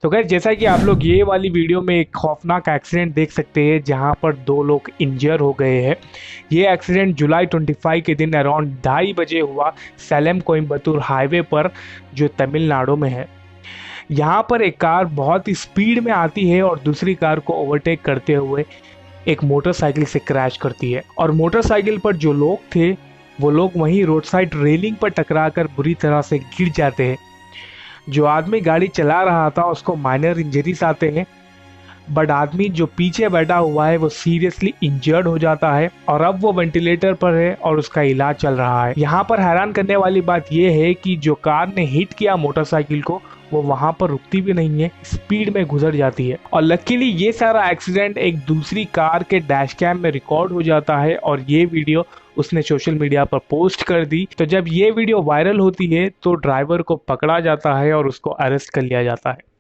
तो खैर जैसा कि आप लोग ये वाली वीडियो में एक खौफनाक एक्सीडेंट देख सकते हैं जहां पर 2 लोग इंजर हो गए हैं। ये एक्सीडेंट जुलाई 25 के दिन अराउंड 2:30 बजे हुआ सलेम कोयम्बतूर हाईवे पर, जो तमिलनाडु में है। यहाँ पर एक कार बहुत ही स्पीड में आती है और दूसरी कार को ओवरटेक करते हुए एक मोटरसाइकिल से क्रैश करती है, और मोटरसाइकिल पर जो लोग थे वो लोग वहीं रोड साइड रेलिंग पर टकराकर बुरी तरह से गिर जाते हैं। जो आदमी गाड़ी चला रहा था उसको माइनर इंजरीज आते हैं, बट आदमी जो पीछे बैठा हुआ है वो सीरियसली इंजर्ड हो जाता है और अब वो वेंटिलेटर पर है और उसका इलाज चल रहा है। यहाँ पर हैरान करने वाली बात यह है कि जो कार ने हिट किया मोटरसाइकिल को वो वहां पर रुकती भी नहीं है, स्पीड में गुजर जाती है। और लकीली ये सारा एक्सीडेंट एक दूसरी कार के डैश कैम में रिकॉर्ड हो जाता है और ये वीडियो उसने सोशल मीडिया पर पोस्ट कर दी। तो जब ये वीडियो वायरल होती है तो ड्राइवर को पकड़ा जाता है और उसको अरेस्ट कर लिया जाता है।